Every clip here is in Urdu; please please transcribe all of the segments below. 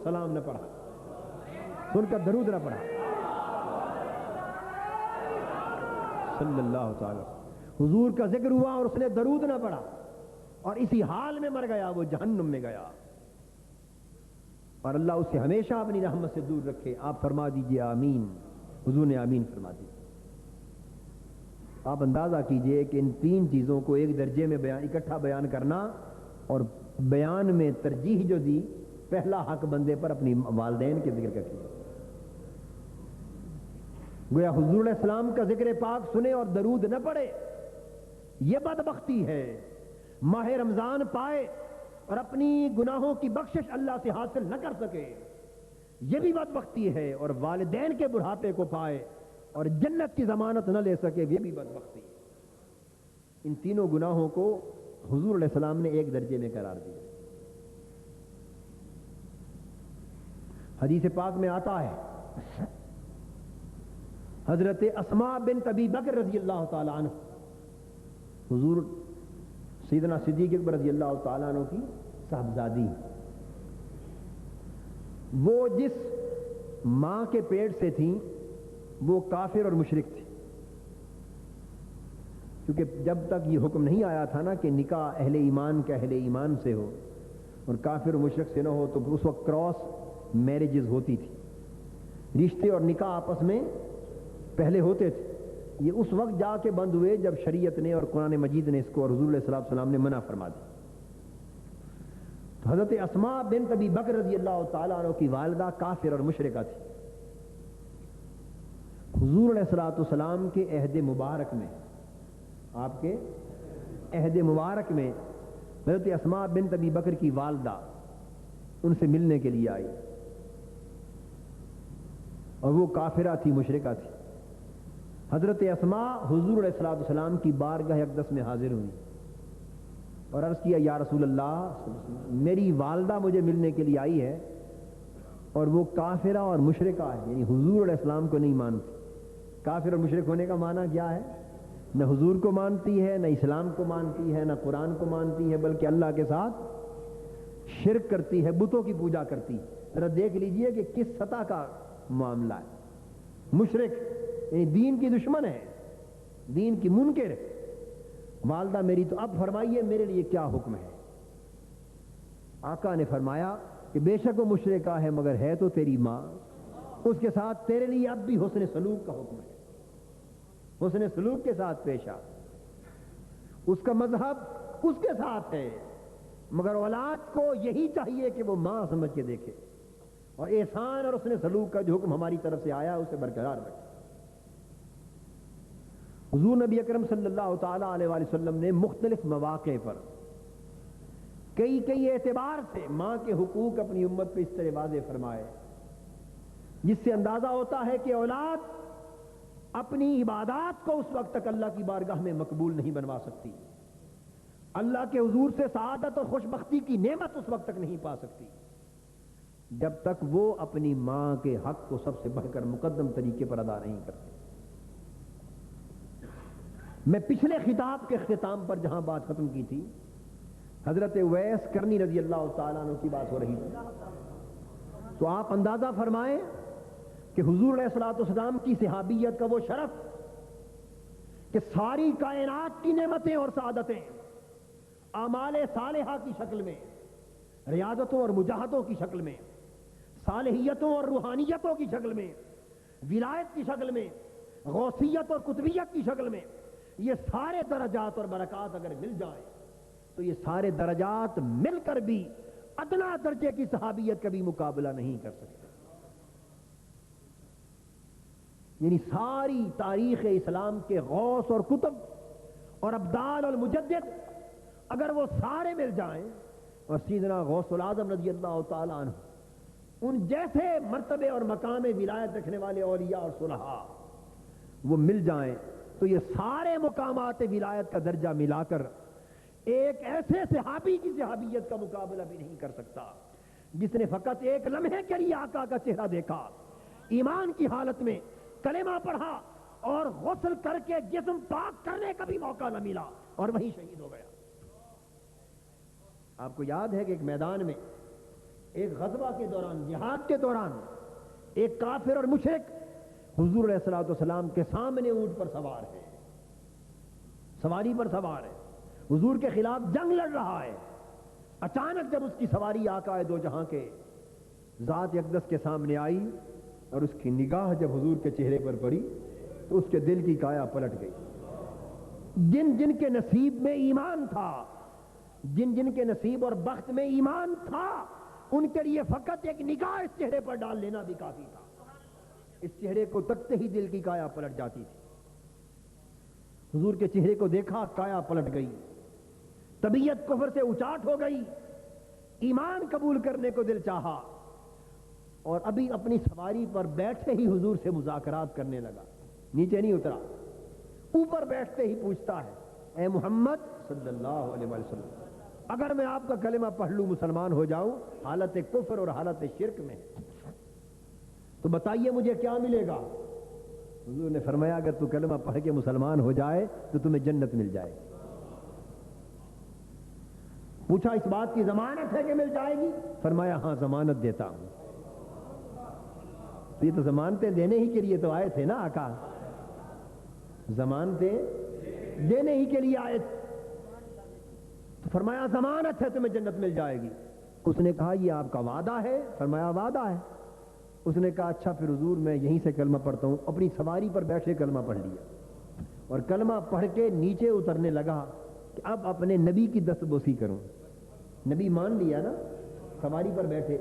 سلام نہ پڑھا, سن کر درود نہ پڑھا صلی اللہ تعالی. حضور کا ذکر ہوا اور اس نے درود نہ پڑھا اور اسی حال میں مر گیا, وہ جہنم میں گیا. اور اللہ اسے ہمیشہ اپنی رحمت سے دور رکھے. آپ فرما دیجئے آمین. حضور نے آمین فرما دی. آپ اندازہ کیجئے کہ ان تین چیزوں کو ایک درجے میں اکٹھا بیان کرنا, اور بیان میں ترجیح جو دی, پہلا حق بندے پر اپنی والدین کے ذکر کا کیا. گویا حضور علیہ السلام کا ذکر پاک سنے اور درود نہ پڑے, یہ بدبختی ہے. ماہ رمضان پائے اور اپنی گناہوں کی بخشش اللہ سے حاصل نہ کر سکے, یہ بھی بدبختی ہے. اور والدین کے بڑھاپے کو پائے اور جنت کی ضمانت نہ لے سکے, یہ بھی بدبختی ہے. ان تینوں گناہوں کو حضور علیہ السلام نے ایک درجے میں قرار دیا. حدیث پاک میں آتا ہے, حضرت اسماء بنت ابی بکر رضی اللہ تعالی عنہ, حضور سیدنا صدیق اکبر رضی اللہ تعالیٰ عنہ کی صاحبزادی, وہ جس ماں کے پیٹ سے تھیں وہ کافر اور مشرک تھی. کیونکہ جب تک یہ حکم نہیں آیا تھا نا کہ نکاح اہل ایمان کا اہل ایمان سے ہو اور کافر و مشرک سے نہ ہو, تو اس وقت کراس میرجز ہوتی تھی, رشتے اور نکاح آپس میں پہلے ہوتے تھے. یہ اس وقت جا کے بند ہوئے جب شریعت نے اور قرآن مجید نے اس کو اور حضور علیہ السلام نے منع فرما دی. تو حضرت اسماء بنت ابی بکر رضی اللہ تعالیٰ عنہ کی والدہ کافر اور مشرکہ تھی. حضور علیہ السلام کے عہد مبارک میں, آپ کے عہد مبارک میں حضرت اسماء بنت ابی بکر کی والدہ ان سے ملنے کے لیے آئی, اور وہ کافرہ تھی, مشرکہ تھی. حضرت اسماء حضور علیہ السلام کی بارگاہ اقدس میں حاضر ہوئی اور عرض کیا, یا رسول اللہ, میری والدہ مجھے ملنے کے لیے آئی ہے اور وہ کافرہ اور مشرکہ ہے, یعنی حضور علیہ السلام کو نہیں مانتی. کافر اور مشرک ہونے کا معنی کیا ہے؟ نہ حضور کو مانتی ہے, نہ اسلام کو مانتی ہے, نہ قرآن کو مانتی ہے, بلکہ اللہ کے ساتھ شرک کرتی ہے, بتوں کی پوجا کرتی ہے. ذرا دیکھ لیجئے کہ کس سطح کا معاملہ ہے. مشرک یعنی دین کی دشمن ہے, دین کی منکر ہے. والدہ میری, تو اب فرمائیے میرے لیے کیا حکم ہے؟ آقا نے فرمایا کہ بے شک وہ مشرکہ ہے مگر ہے تو تیری ماں, اس کے ساتھ تیرے لیے اب بھی حسن سلوک کا حکم ہے. حسن سلوک کے ساتھ پیش آ, اس کا مذہب اس کے ساتھ ہے, مگر اولاد کو یہی چاہیے کہ وہ ماں سمجھ کے دیکھے, اور احسان اور حسن سلوک کا جو حکم ہماری طرف سے آیا اسے برقرار رکھے. حضور نبی اکرم صلی اللہ تعالی علیہ وآلہ وسلم نے مختلف مواقع پر کئی اعتبار سے ماں کے حقوق اپنی امت پہ اس طرح واضح فرمائے, جس سے اندازہ ہوتا ہے کہ اولاد اپنی عبادات کو اس وقت تک اللہ کی بارگاہ میں مقبول نہیں بنوا سکتی, اللہ کے حضور سے سعادت اور خوشبختی کی نعمت اس وقت تک نہیں پا سکتی جب تک وہ اپنی ماں کے حق کو سب سے بڑھ کر مقدم طریقے پر ادا نہیں کرتے. میں پچھلے خطاب کے اختتام پر جہاں بات ختم کی تھی, حضرت اویس کرنی رضی اللہ تعالیٰ عنہ کی بات ہو رہی تھی, تو آپ اندازہ فرمائیں کہ حضور علیہ السلام کی صحابیت کا وہ شرف کہ ساری کائنات کی نعمتیں اور سعادتیں اعمال صالحہ کی شکل میں, ریاضتوں اور مجاہدوں کی شکل میں, صالحیتوں اور روحانیتوں کی شکل میں, ولایت کی شکل میں, غوثیت اور قطبیت کی شکل میں, یہ سارے درجات اور برکات اگر مل جائیں تو یہ سارے درجات مل کر بھی ادنا درجے کی صحابیت کا بھی مقابلہ نہیں کر سکتے. یعنی ساری تاریخ اسلام کے غوث اور کتب اور ابدال اور مجدد اگر وہ سارے مل جائیں, اور سیدنا غوث العظم رضی اللہ تعالیٰ عنہ ان جیسے مرتبے اور مقام ولایت رکھنے والے اولیاء اور صلحاء وہ مل جائیں, تو یہ سارے مقامات ولایت کا درجہ ملا کر ایک ایسے صحابی کی صحابیت کا مقابلہ بھی نہیں کر سکتا جس نے فقط ایک لمحے کے لیے آقا کا چہرہ دیکھا, ایمان کی حالت میں کلمہ پڑھا اور غسل کر کے جسم پاک کرنے کا بھی موقع نہ ملا اور وہیں شہید ہو گیا. آپ کو یاد ہے کہ ایک میدان میں ایک غزوہ کے دوران، جہاد کے دوران، ایک کافر اور مشرک حضور علیہ الصلوۃ والسلام کے سامنے اونٹ پر سوار ہے، سواری پر سوار ہے، حضور کے خلاف جنگ لڑ رہا ہے۔ اچانک جب اس کی سواری آقا دو جہاں کے ذات اقدس کے سامنے آئی اور اس کی نگاہ جب حضور کے چہرے پر پڑی تو اس کے دل کی کایا پلٹ گئی۔ جن جن کے نصیب میں ایمان تھا، جن جن کے نصیب اور بخت میں ایمان تھا، ان کے لیے فقط ایک نگاہ اس چہرے پر ڈال لینا بھی کافی تھا۔ اس چہرے کو تکتے ہی دل کی کایا پلٹ جاتی تھی۔ حضور کے چہرے کو دیکھا، کایا پلٹ گئی، طبیعت کفر سے اچاٹ ہو گئی، ایمان قبول کرنے کو دل چاہا، اور ابھی اپنی سواری پر بیٹھے ہی حضور سے مذاکرات کرنے لگا، نیچے نہیں اترا، اوپر بیٹھتے ہی پوچھتا ہے، اے محمد صلی اللہ علیہ وسلم، اگر میں آپ کا کلمہ پڑھ لوں، مسلمان ہو جاؤں، حالت کفر اور حالت شرک میں، تو بتائیے مجھے کیا ملے گا؟ حضور نے فرمایا اگر تو کلمہ پڑھ کے مسلمان ہو جائے تو تمہیں جنت مل جائے گی۔ پوچھا اس بات کی ضمانت ہے کہ مل جائے گی؟ فرمایا ہاں ضمانت دیتا ہوں۔ تو یہ تو ضمانتیں دینے ہی کے لیے تو آئے تھے نا آقا، ضمانتیں دینے ہی کے لیے آئے تھے، تو فرمایا ضمانت ہے تمہیں جنت مل جائے گی۔ اس نے کہا یہ آپ کا وعدہ ہے؟ فرمایا وعدہ ہے۔ اس نے کہا اچھا پھر حضور میں یہیں سے کلمہ پڑھتا ہوں۔ اپنی سواری پر بیٹھے کلمہ پڑھ لیا اور کلمہ پڑھ کے نیچے اترنے لگا کہ اب اپنے نبی کی دست بوسی کروں۔ نبی مان لیا نا، سواری پر بیٹھے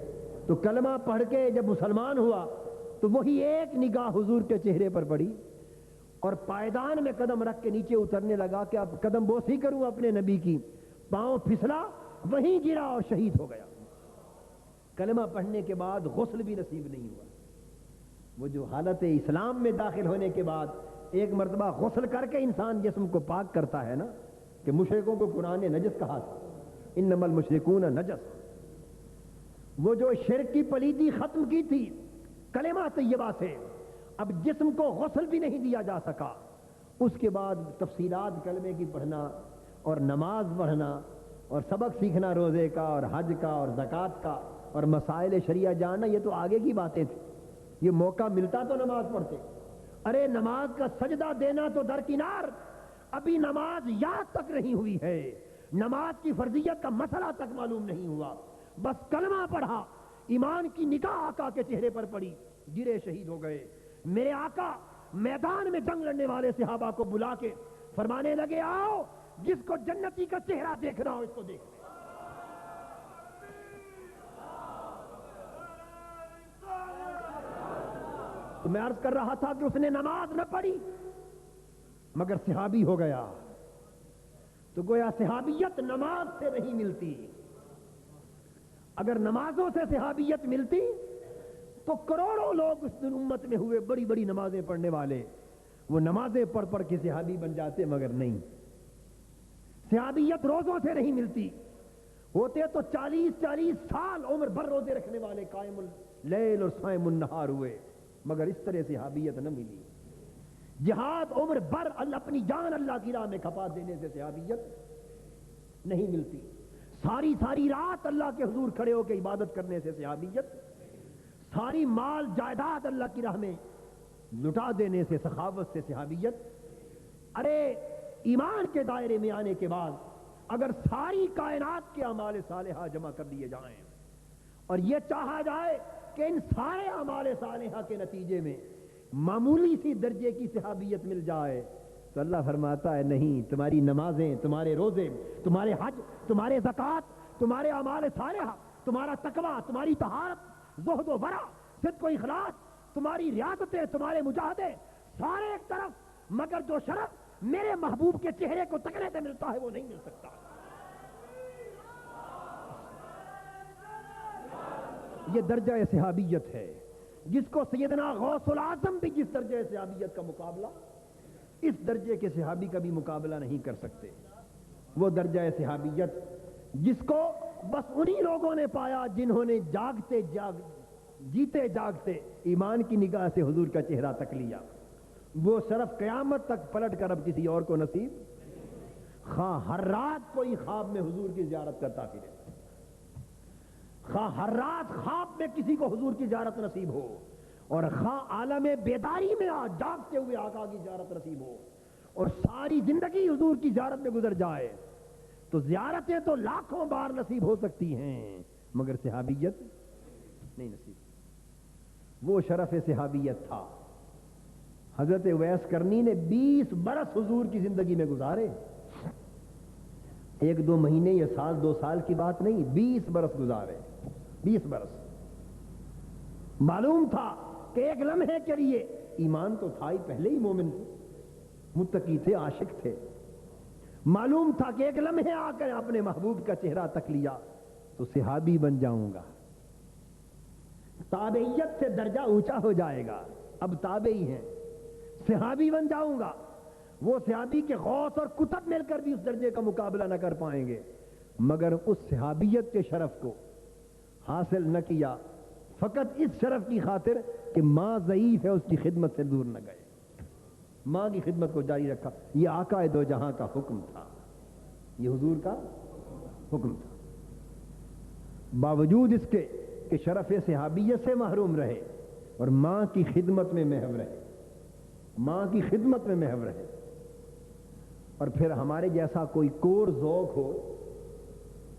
تو کلمہ پڑھ کے جب مسلمان ہوا تو وہی ایک نگاہ حضور کے چہرے پر پڑی اور پائیدان میں قدم رکھ کے نیچے اترنے لگا کہ اب قدم بوسی کروں اپنے نبی کی، پاؤں پھسلا، وہیں گرا اور شہید ہو گیا۔ کلمہ پڑھنے کے بعد غسل بھی نصیب نہیں ہوا۔ وہ جو حالت اسلام میں داخل ہونے کے بعد ایک مرتبہ غسل کر کے انسان جسم کو پاک کرتا ہے نا، کہ مشرکوں کو قرآن نے نجس کہا تھا، انما المشرکون نجس، وہ جو شرک کی پلیدی ختم کی تھی کلمہ طیبہ سے، اب جسم کو غسل بھی نہیں دیا جا سکا۔ اس کے بعد تفصیلات کلمے کی پڑھنا اور نماز پڑھنا اور سبق سیکھنا روزے کا اور حج کا اور زکوٰۃ کا اور مسائل شریعہ جاننا، یہ تو آگے کی باتیں تھیں۔ یہ موقع ملتا تو نماز پڑھتے، ارے نماز کا سجدہ دینا تو درکنار، ابھی نماز یاد تک نہیں ہوئی ہے، نماز کی فرضیت کا مسئلہ تک معلوم نہیں ہوا، بس کلمہ پڑھا، ایمان کی نگاہ آقا کے چہرے پر پڑی، گرے شہید ہو گئے۔ میرے آقا میدان میں جنگ لڑنے والے صحابہ کو بلا کے فرمانے لگے آؤ، جس کو جنتی کا چہرہ دیکھنا ہو اس کو دیکھ۔ تو میں عرض کر رہا تھا کہ اس نے نماز نہ پڑھی مگر صحابی ہو گیا، تو گویا صحابیت نماز سے نہیں ملتی۔ اگر نمازوں سے صحابیت ملتی تو کروڑوں لوگ اس دن امت میں ہوئے بڑی بڑی نمازیں پڑھنے والے، وہ نمازیں پڑھ پڑھ کے صحابی بن جاتے، مگر نہیں۔ صحابیت روزوں سے نہیں ملتی، ہوتے تو 40 سال عمر بھر روزے رکھنے والے قائم اللیل اور صائم النہار ہوئے، مگر اس طرح صحابیت نہ ملی۔ جہاد عمر بھر اپنی جان اللہ کی راہ میں کھپا دینے سے صحابیت نہیں ملتی، ساری رات اللہ کے حضور کھڑے ہو کے عبادت کرنے سے صحابیت، ساری مال جائیداد اللہ کی راہ میں لٹا دینے سے، سخاوت سے صحابیت۔ ارے ایمان کے دائرے میں آنے کے بعد اگر ساری کائنات کے اعمال صالحہ جمع کر لیے جائیں اور یہ چاہا جائے کہ ان سارے اعمال صالحہ کے نتیجے میں معمولی سی درجے کی صحابیت مل جائے تو اللہ فرماتا ہے نہیں، تمہاری نمازیں، تمہارے روزے، تمہارے حج، تمہارے زکوٰۃ، تمہارے اعمال صالحہ، تمہارا تقویٰ، تمہاری طہارت، زہد و ورع، صدق و اخلاص، تمہاری ریاضتیں، تمہارے مجاہدے، سارے ایک طرف، مگر جو شرف میرے محبوب کے چہرے کو تکنے سے ملتا ہے وہ نہیں مل سکتا۔ یہ درجہ صحابیت ہے جس کو سیدنا غوث العظم بھی جس درجہ صحابیت کا مقابلہ اس درجے کے صحابی کا بھی مقابلہ نہیں کر سکتے۔ وہ درجہ صحابیت جس کو بس انہی لوگوں نے پایا جنہوں نے جیتے جاگتے ایمان کی نگاہ سے حضور کا چہرہ تک لیا۔ وہ شرف قیامت تک پلٹ کر اب کسی اور کو نصیب، خواہ ہر رات کوئی خواب میں حضور کی زیارت کرتا پھرے، خواہ ہر رات خواب میں کسی کو حضور کی زیارت نصیب ہو، اور خواہ عالم بیداری میں جاگتے ہوئے آقا کی زیارت نصیب ہو، اور ساری زندگی حضور کی زیارت میں گزر جائے، تو زیارتیں تو لاکھوں بار نصیب ہو سکتی ہیں مگر صحابیت نہیں نصیب۔ وہ شرف صحابیت تھا۔ حضرت اویس کرنی نے 20 برس حضور کی زندگی میں گزارے، 1-2 مہینے یا سال 2 سال کی بات نہیں، 20 برس گزارے، 20 برس۔ معلوم تھا کہ ایک لمحے کے لیے، ایمان تو تھا ہی، پہلے ہی مومن تھے، متقی تھے، عاشق تھے، معلوم تھا کہ ایک لمحے آ کر اپنے محبوب کا چہرہ تک لیا تو صحابی بن جاؤں گا، تابعیت سے درجہ اونچا ہو جائے گا، اب تابعی ہیں، صحابی بن جاؤں گا۔ وہ صحابی کے غوث اور کتب مل کر بھی اس درجے کا مقابلہ نہ کر پائیں گے، مگر اس صحابیت کے شرف کو حاصل نہ کیا، فقط اس شرف کی خاطر کہ ماں ضعیف ہے، اس کی خدمت سے دور نہ گئے، ماں کی خدمت کو جاری رکھا۔ یہ آقا دو جہاں کا حکم تھا، یہ حضور کا حکم تھا۔ باوجود اس کے کہ شرف صحابیت سے محروم رہے اور ماں کی خدمت میں محو رہے، ماں کی خدمت میں محو رہے، اور پھر ہمارے جیسا کوئی کور ذوق ہو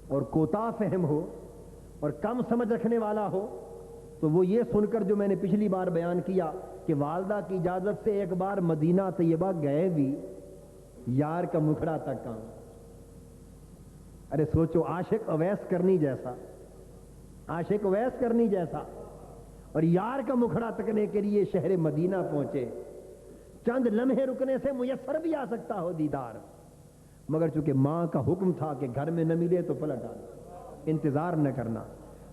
اور کوتا فہم ہو اور کم سمجھ رکھنے والا ہو تو وہ یہ سن کر جو میں نے پچھلی بار بیان کیا کہ والدہ کی اجازت سے ایک بار مدینہ طیبہ گئے بھی، یار کا مکھڑا تک کام۔ ارے سوچو، عاشق اویس کرنی جیسا، عاشق اویس کرنی جیسا، اور یار کا مکھڑا تکنے کے لیے شہر مدینہ پہنچے، چند لمحے رکنے سے میسر بھی آ سکتا ہو دیدار، مگر چونکہ ماں کا حکم تھا کہ گھر میں نہ ملے تو پلٹ آنا، انتظار نہ کرنا،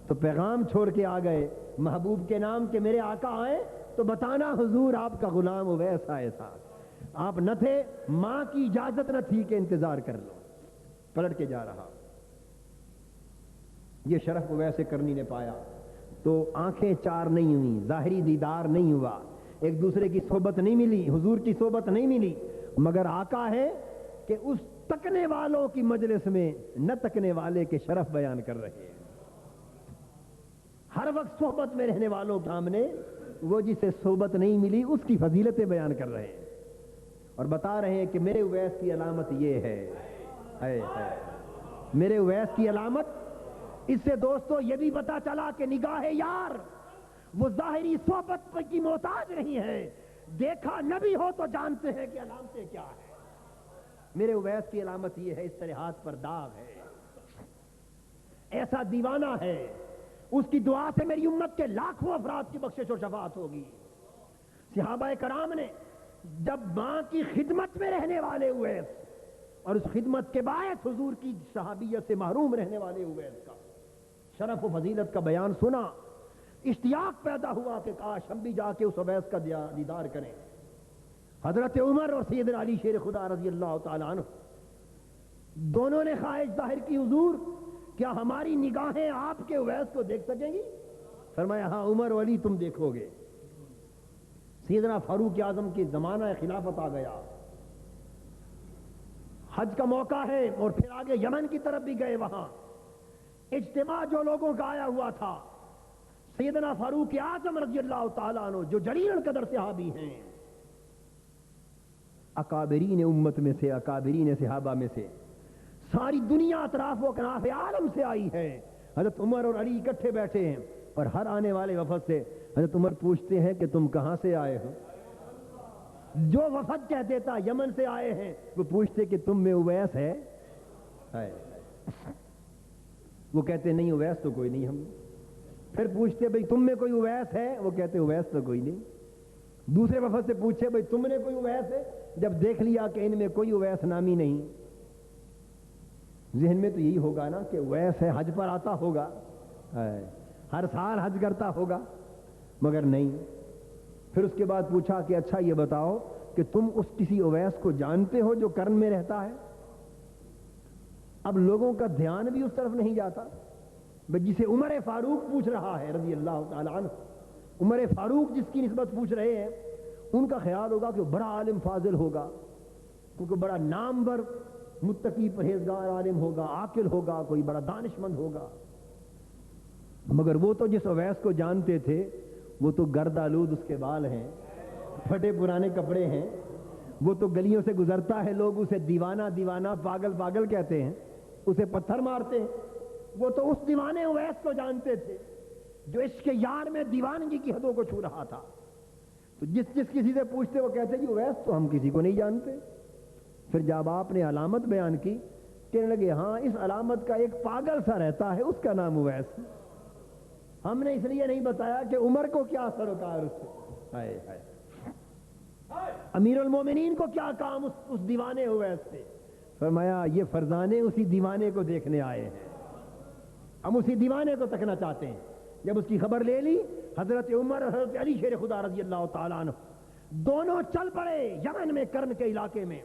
تو پیغام چھوڑ کے آ گئے محبوب کے نام کہ میرے آقا آئے تو بتانا حضور آپ کا غلام اویس آئے ساتھ، آپ نہ تھے، ماں کی اجازت نہ تھی کہ انتظار کر لو، پلٹ کے جا رہا۔ یہ شرف اویس کرنی نے پایا تو آنکھیں چار نہیں ہوئیں، ظاہری دیدار نہیں ہوا، ایک دوسرے کی صحبت نہیں ملی، حضور کی صحبت نہیں ملی، مگر آقا ہے کہ اس تکنے والوں کی مجلس میں نہ تکنے والے کے شرف بیان کر رہے ہیں، ہر وقت صحبت میں رہنے والوں کے سامنے وہ جسے صحبت نہیں ملی اس کی فضیلتیں بیان کر رہے ہیں، اور بتا رہے ہیں کہ میرے اویس کی علامت یہ ہے، میرے اویس کی علامت۔ اس سے دوستو یہ بھی پتا چلا کہ نگاہ یار وہ ظاہری صحبت کی محتاج نہیں ہے، دیکھا نبی ہو تو جانتے ہیں کہ علامتیں کیا ہے۔ میرے اویس کی علامت یہ ہے، اس طرح ہاتھ پر داغ ہے، ایسا دیوانہ ہے، اس کی دعا سے میری امت کے لاکھوں افراد کی بخشش اور شفاعت ہوگی۔ صحابہ کرام نے جب ماں کی خدمت میں رہنے والے اویس اور اس خدمت کے باعث حضور کی صحابیت سے محروم رہنے والے اویس کا شرف و فضیلت کا بیان سنا، اشتیاق پیدا ہوا کہ کاش ہم بھی جا کے اس اویس کا دیدار کریں۔ حضرت عمر اور سیدنا علی شیر خدا رضی اللہ تعالی عنہ دونوں نے خواہش ظاہر کی، حضور کیا ہماری نگاہیں آپ کے اویس کو دیکھ سکیں گی؟ فرمایا ہاں عمر و علی تم دیکھو گے۔ سیدنا فاروق اعظم کی زمانہ خلافت آ گیا، حج کا موقع ہے، اور پھر آگے یمن کی طرف بھی گئے، وہاں اجتماع جو لوگوں کا آیا ہوا تھا، سیدنا فاروق اعظم رضی اللہ تعالیٰ عنہ جو جلیل القدر صحابی ہیں، اکابرین امت میں سے، اکابرین صحابہ میں سے، ساری دنیا اطراف و کناف عالم سے آئی ہے، حضرت عمر اور علی اکٹھے بیٹھے ہیں، اور ہر آنے والے وفد سے حضرت عمر پوچھتے ہیں کہ تم کہاں سے آئے ہو؟ جو وفد کہہ دیتا یمن سے آئے ہیں، وہ پوچھتے کہ تم میں اویس ہے؟ وہ کہتے نہیں اویس تو کوئی نہیں ہم۔ پھر پوچھتے بھئی تم میں کوئی اویس ہے؟ وہ کہتے اویس تو کوئی نہیں۔ دوسرے وفد سے پوچھے بھئی تم نے کوئی اویس ہے؟ جب دیکھ لیا کہ ان میں کوئی اویس نامی نہیں، ذہن میں تو یہی ہوگا نا کہ اویس ہے، حج پر آتا ہوگا، ہر سال حج کرتا ہوگا، مگر نہیں۔ پھر اس کے بعد پوچھا کہ اچھا یہ بتاؤ کہ تم اس کسی اویس کو جانتے ہو جو کرن میں رہتا ہے؟ اب لوگوں کا دھیان بھی اس طرف نہیں جاتا، جسے عمر فاروق پوچھ رہا ہے رضی اللہ تعالی عنہ، عمر فاروق جس کی نسبت پوچھ رہے ہیں، ان کا خیال ہوگا کہ وہ بڑا عالم فاضل ہوگا، کیونکہ بڑا نامور متقی پرہیزگار عالم ہوگا، عاقل ہوگا، کوئی بڑا دانشمند ہوگا۔ مگر وہ تو جس اویس کو جانتے تھے وہ تو گرد آلود اس کے بال ہیں، پھٹے پرانے کپڑے ہیں، وہ تو گلیوں سے گزرتا ہے، لوگ اسے دیوانہ دیوانہ پاگل پاگل کہتے ہیں، اسے پتھر مارتے ہیں۔ وہ تو اس دیوانے اویس کو جانتے تھے جو عشق یار میں دیوانگی کی حدوں کو چھو رہا تھا۔ تو جس کسی سے پوچھتے وہ کہتے جی اویس تو ہم کسی کو نہیں جانتے۔ پھر جب آپ نے علامت بیان کی کہنے لگے ہاں اس علامت کا ایک پاگل سا رہتا ہے، اس کا نام اویس۔ ہم نے اس لیے نہیں بتایا کہ عمر کو کیا سروکار اس سے، ہائے ہائے، امیر المومنین کو کیا کام اس دیوانے اویس سے۔ فرمایا یہ فرزانے اسی دیوانے کو دیکھنے آئے ہیں، ہم اسی دیوانے کو تکنا چاہتے ہیں۔ جب اس کی خبر لے لی حضرت عمر اور حضرت علی شیر خدا رضی اللہ تعالیٰ عنہ دونوں چل پڑے یمن میں، کرن کے علاقے میں،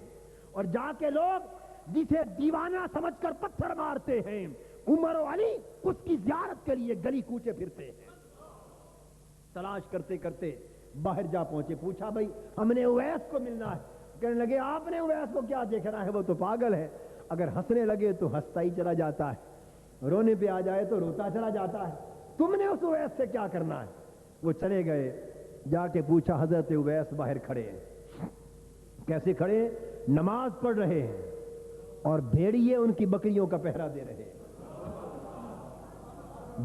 اور جا کے لوگ جسے دیوانہ سمجھ کر پتھر مارتے ہیں عمر و علی اس کی زیارت کے لیے گلی کوچے پھرتے ہیں، تلاش کرتے کرتے باہر جا پہنچے۔ پوچھا بھائی ہم نے اویس کو ملنا ہے، کہنے لگے آپ نے اویس کو کیا دیکھنا ہے، وہ تو پاگل ہے، اگر ہنسنے لگے تو ہنستا ہی چلا جاتا ہے، رونے پہ آ جائے تو روتا چلا جاتا ہے، تم نے اس اویس سے کیا کرنا ہے۔ وہ چلے گئے، جا کے پوچھا حضرت اویس باہر کھڑے ہیں۔ کیسے کھڑے؟ نماز پڑھ رہے ہیں اور بھیڑیے ان کی بکریوں کا پہرا دے رہے ہیں،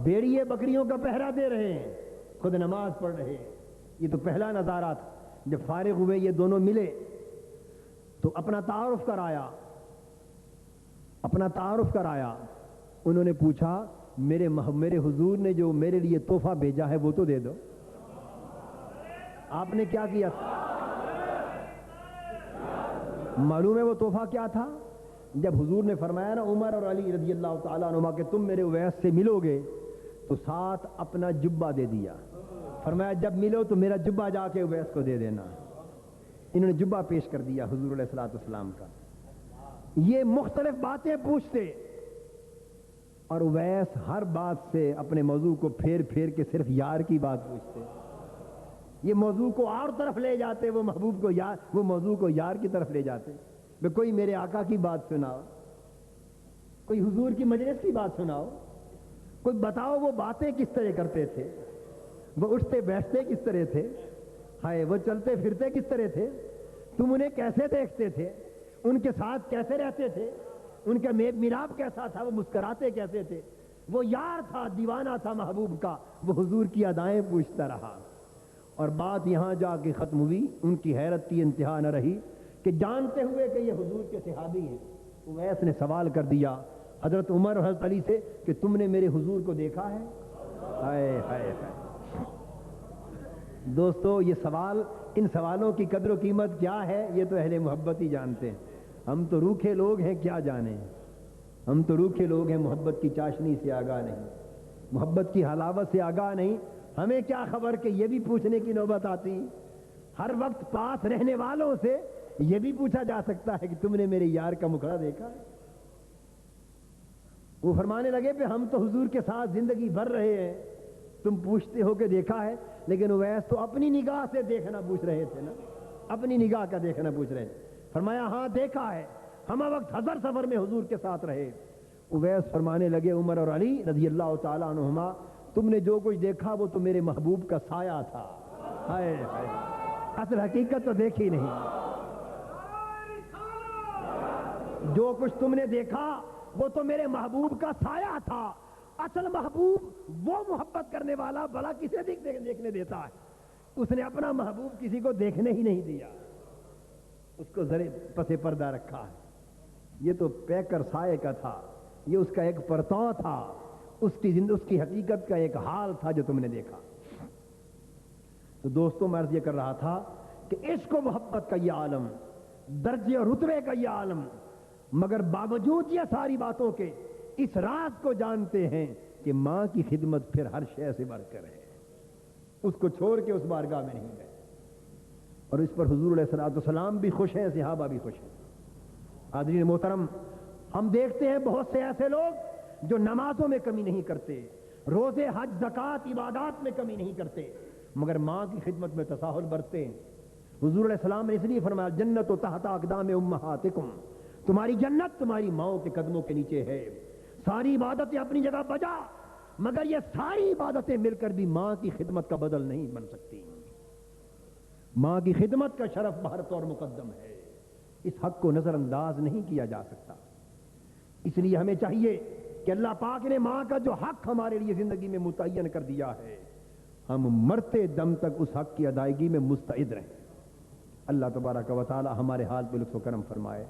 بھیڑیے بکریوں کا پہرا دے رہے ہیں، خود نماز پڑھ رہے ہیں۔ یہ تو پہلا نظارہ تھا۔ جب فارغ ہوئے یہ دونوں ملے تو اپنا تعارف کرایا، انہوں نے پوچھا میرے حضور نے جو میرے لیے تحفہ بھیجا ہے وہ تو دے دو۔ آپ نے کیا کیا تھا معلوم ہے وہ تحفہ کیا تھا؟ جب حضور نے فرمایا نا عمر اور علی رضی اللہ تعالیٰ عنہما کہ تم میرے اویس سے ملو گے تو ساتھ اپنا جبہ دے دیا، فرمایا جب ملو تو میرا جبہ جا کے اویس کو دے دینا۔ انہوں نے جبہ پیش کر دیا حضور علیہ الصلوۃ والسلام کا۔ یہ مختلف باتیں پوچھتے اور اویس ہر بات سے اپنے موضوع کو پھیر پھیر کے صرف یار کی بات پوچھتے، یہ موضوع کو اور طرف لے جاتے، وہ موضوع کو یار کی طرف لے جاتے۔ کوئی میرے آقا کی بات سناؤ، کوئی حضور کی مجلس کی بات سناؤ، کوئی بتاؤ وہ باتیں کس طرح کرتے تھے، وہ اٹھتے بیٹھتے کس طرح تھے، ہائے وہ چلتے پھرتے کس طرح تھے، تم انہیں کیسے دیکھتے تھے، ان کے ساتھ کیسے رہتے تھے، ان کا میلاب کیسا تھا، وہ مسکراتے کیسے تھے۔ وہ یار تھا، دیوانہ تھا محبوب کا، وہ حضور کی ادائیں پوچھتا رہا۔ اور بات یہاں جا کے ختم ہوئی، ان کی حیرت کی انتہا نہ رہی کہ جانتے ہوئے کہ یہ حضور کے صحابی ہیں، اویس نے سوال کر دیا حضرت عمر اور حضرت علی سے کہ تم نے میرے حضور کو دیکھا ہے؟ ہائے ہائے ہائے دوستو، یہ سوال، ان سوالوں کی قدر و قیمت کیا ہے یہ تو اہل محبت ہی جانتے ہیں۔ ہم تو روکھے لوگ ہیں، کیا جانیں، ہم تو روکھے لوگ ہیں، محبت کی چاشنی سے آگاہ نہیں، محبت کی حلاوت سے آگاہ نہیں۔ ہمیں کیا خبر کہ یہ بھی پوچھنے کی نوبت آتی، ہر وقت پاس رہنے والوں سے یہ بھی پوچھا جا سکتا ہے کہ تم نے میرے یار کا مکھڑا دیکھا ہے؟ وہ فرمانے لگے کہ ہم تو حضور کے ساتھ زندگی بھر رہے ہیں، تم پوچھتے ہو کہ دیکھا ہے، لیکن اویس تو اپنی نگاہ سے دیکھنا پوچھ رہے تھے نا، اپنی نگاہ کا دیکھنا پوچھ رہے تھے۔ فرمایا ہاں دیکھا ہے، ہم وقت حضر سفر میں حضور کے ساتھ رہے۔ اویس فرمانے لگے عمر اور علی رضی اللہ تعالیٰ عنہما تم نے جو کچھ دیکھا وہ تو میرے محبوب کا سایہ تھا، ہائے ہائے، اصل حقیقت تو دیکھی نہیں۔ جو کچھ تم نے دیکھا وہ تو میرے محبوب کا سایہ تھا، اصل محبوب وہ محبت کرنے والا بھلا کسے دیکھنے دیتا ہے؟ اس نے اپنا محبوب کسی کو دیکھنے ہی نہیں دیا، اس کو ذرے پس پردہ رکھا ہے۔ یہ تو پیکر سائے کا تھا، یہ اس کا ایک پرتو تھا، اس کی حقیقت کا ایک حال تھا جو تم نے دیکھا۔ تو دوستوں میں عرض یہ کر رہا تھا کہ عشق و محبت کا یہ عالم، درجے اور رتبے کا یہ عالم، مگر باوجود یہ ساری باتوں کے اس راز کو جانتے ہیں کہ ماں کی خدمت پھر ہر شے سے بڑھ کر ہے، اس کو چھوڑ کے اس بارگاہ میں نہیں گئے۔ اور اس پر حضور علیہ الصلوۃ والسلام بھی خوش ہیں، صحابہ بھی خوش ہیں۔ حاضرین محترم، ہم دیکھتے ہیں بہت سے ایسے لوگ جو نمازوں میں کمی نہیں کرتے، روزے حج زکوٰۃ عبادات میں کمی نہیں کرتے، مگر ماں کی خدمت میں تساہل برتتے ہیں۔ حضور علیہ السلام نے اس لیے فرمایا جنت و تحت اقدام امہاتکم، تمہاری جنت تمہاری ماؤں کے قدموں کے نیچے ہے۔ ساری عبادتیں اپنی جگہ بجا، مگر یہ ساری عبادتیں مل کر بھی ماں کی خدمت کا بدل نہیں بن سکتی. ماں کی خدمت کا شرف بہر طور مقدم ہے. اس حق کو نظر انداز نہیں کیا جا سکتا. اس لیے ہمیں چاہیے کہ اللہ پاک نے ماں کا جو حق ہمارے لیے زندگی میں متعین کر دیا ہے ہم مرتے دم تک اس حق کی ادائیگی میں مستعد رہیں. اللہ تبارک و تعالی ہمارے حال پہ لطف و کرم فرمائے.